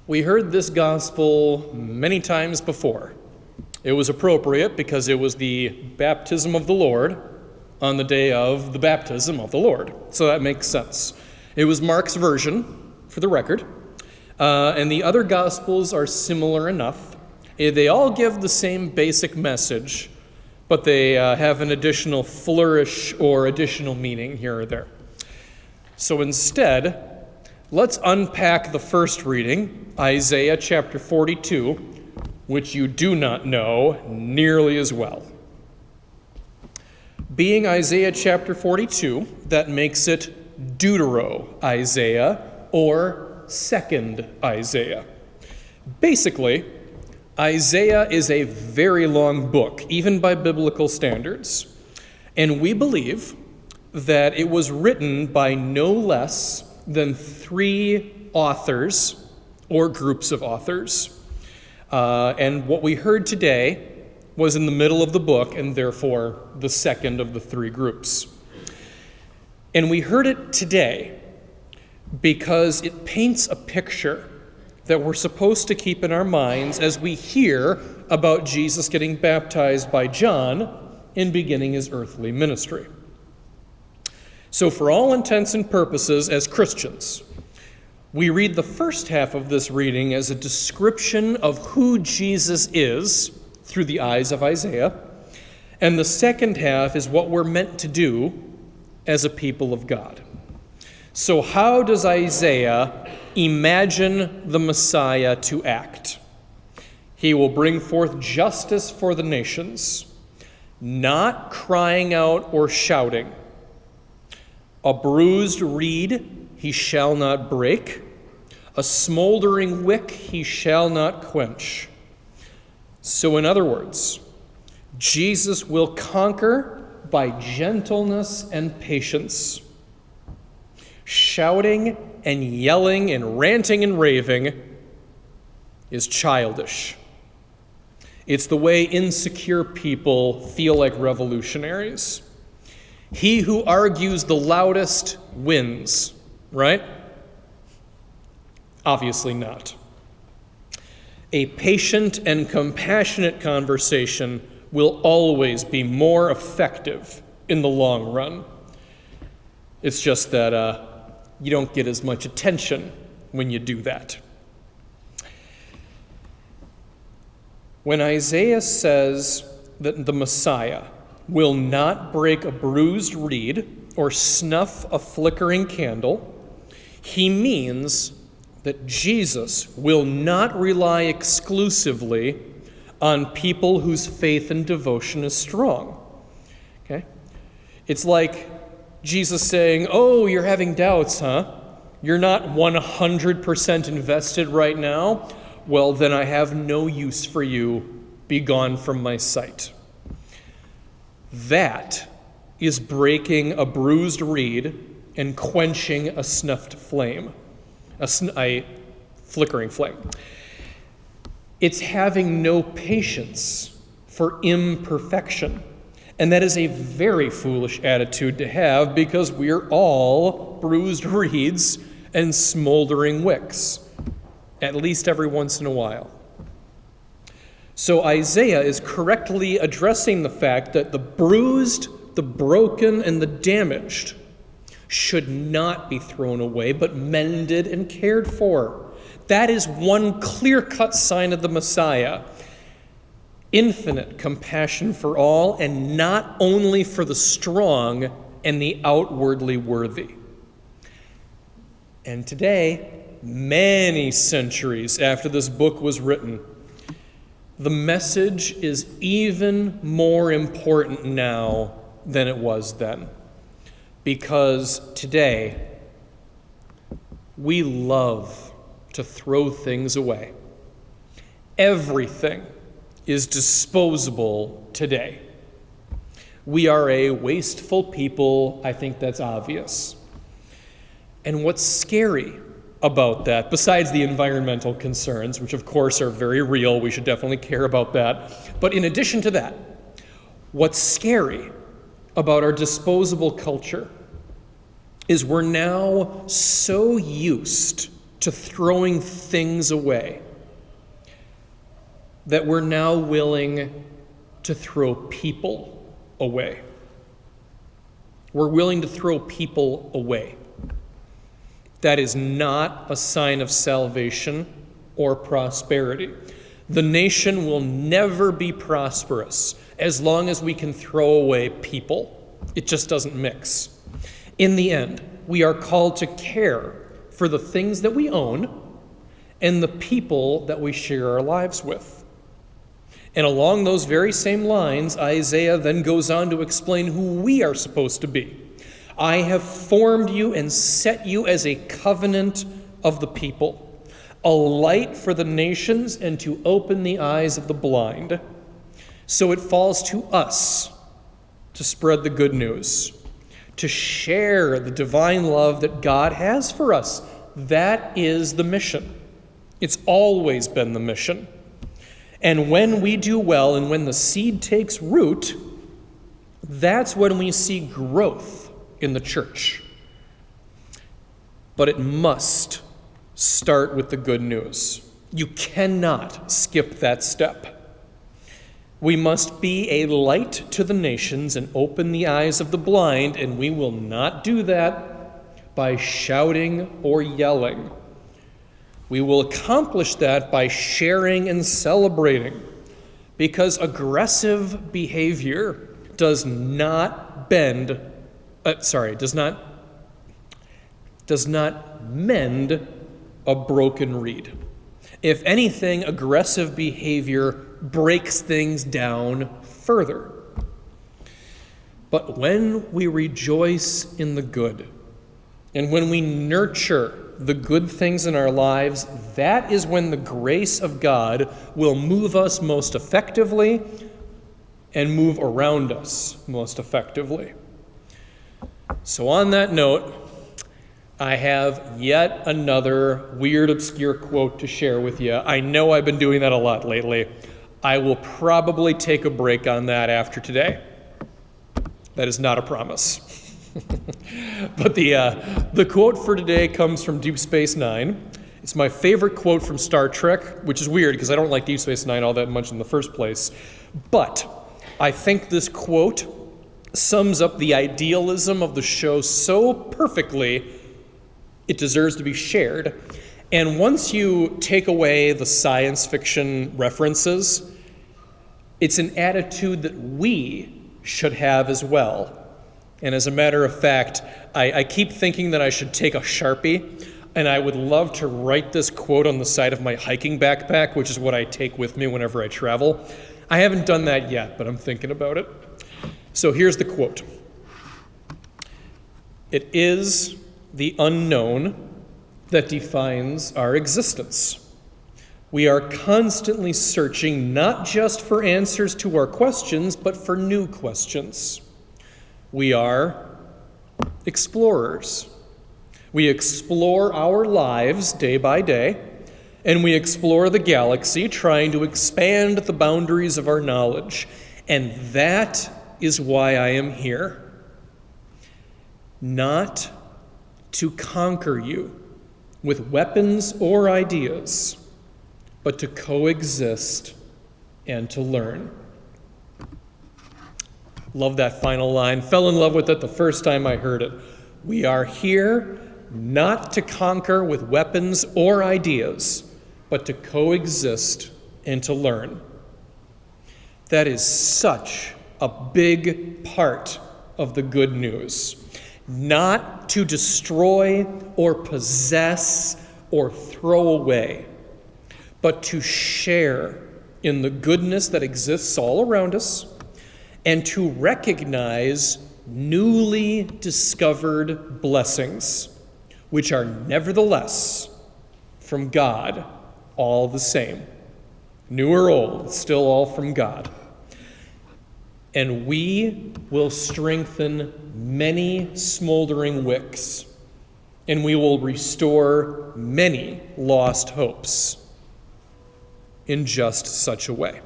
We heard this gospel many times before. It was appropriate because it was the baptism of the Lord on the day of the baptism of the Lord. So that makes sense. It was Mark's version, for the record. And the other gospels are similar enough. They all give the same basic message, but they have an additional flourish or additional meaning here or there. So instead, let's unpack the first reading, Isaiah chapter 42, which you do not know nearly as well. Being Isaiah chapter 42, that makes it Deutero-Isaiah, or Second Isaiah. Basically, Isaiah is a very long book, even by biblical standards, and we believe that it was written by no less than 3 authors or groups of authors. And what we heard today was in the middle of the book, and therefore the second of the 3 groups. And we heard it today because it paints a picture that we're supposed to keep in our minds as we hear about Jesus getting baptized by John and beginning his earthly ministry. So for all intents and purposes, as Christians, we read the first half of this reading as a description of who Jesus is through the eyes of Isaiah, and the second half is what we're meant to do as a people of God. So how does Isaiah imagine the Messiah to act? He will bring forth justice for the nations, not crying out or shouting. A bruised reed he shall not break, a smoldering wick he shall not quench. So in other words, Jesus will conquer by gentleness and patience. Shouting and yelling and ranting and raving is childish. It's the way insecure people feel like revolutionaries. He who argues the loudest wins, right? Obviously not. A patient and compassionate conversation will always be more effective in the long run. It's just that you don't get as much attention when you do that. When Isaiah says that the Messiah will not break a bruised reed or snuff a flickering candle, he means that Jesus will not rely exclusively on people whose faith and devotion is strong. Okay? It's like Jesus saying, "Oh, you're having doubts, huh? You're not 100% invested right now? Well, then I have no use for you. Be gone from my sight." That is breaking a bruised reed and quenching a snuffed flame, a flickering flame. It's having no patience for imperfection. And that is a very foolish attitude to have because we're all bruised reeds and smoldering wicks, at least every once in a while. So Isaiah is correctly addressing the fact that the bruised, the broken, and the damaged should not be thrown away, but mended and cared for. That is one clear-cut sign of the Messiah. Infinite compassion for all, and not only for the strong and the outwardly worthy. And today, many centuries after this book was written, the message is even more important now than it was then. Because today, we love to throw things away. Everything is disposable today. We are a wasteful people. I think that's obvious. And what's scary about that, besides the environmental concerns, which of course are very real, we should definitely care about that, but in addition to that, what's scary about our disposable culture is we're now so used to throwing things away, that we're now willing to throw people away. We're willing to throw people away. That is not a sign of salvation or prosperity. The nation will never be prosperous as long as we can throw away people. It just doesn't mix. In the end, we are called to care for the things that we own and the people that we share our lives with. And along those very same lines, Isaiah then goes on to explain who we are supposed to be. I have formed you and set you as a covenant of the people, a light for the nations and to open the eyes of the blind. So it falls to us to spread the good news, to share the divine love that God has for us. That is the mission. It's always been the mission. And when we do well and when the seed takes root, that's when we see growth in the church. But it must start with the good news. You cannot skip that step. We must be a light to the nations and open the eyes of the blind, and we will not do that by shouting or yelling. We will accomplish that by sharing and celebrating, because aggressive behavior does not mend a broken reed. If anything, aggressive behavior breaks things down further. But when we rejoice in the good, and when we nurture the good things in our lives, that is when the grace of God will move us most effectively and move around us most effectively. So on that note, I have yet another weird, obscure quote to share with you. I know I've been doing that a lot lately. I will probably take a break on that after today. That is not a promise. But the quote for today comes from Deep Space Nine. It's my favorite quote from Star Trek, which is weird because I don't like Deep Space Nine all that much in the first place. But I think this quote sums up the idealism of the show so perfectly, it deserves to be shared. And once you take away the science fiction references, it's an attitude that we should have as well. And as a matter of fact, I keep thinking that I should take a Sharpie, and I would love to write this quote on the side of my hiking backpack, which is what I take with me whenever I travel. I haven't done that yet, but I'm thinking about it. So here's the quote. It is the unknown that defines our existence. We are constantly searching not just for answers to our questions, but for new questions. We are explorers. We explore our lives day by day, and we explore the galaxy, trying to expand the boundaries of our knowledge. And that is why I am here. Not to conquer you with weapons or ideas, but to coexist and to learn. Love that final line. Fell in love with it the first time I heard it. We are here not to conquer with weapons or ideas, but to coexist and to learn. That is such a big part of the good news. Not to destroy or possess or throw away, but to share in the goodness that exists all around us, and to recognize newly discovered blessings, which are nevertheless from God all the same. New or old, it's still all from God. And we will strengthen many smoldering wicks, and we will restore many lost hopes in just such a way.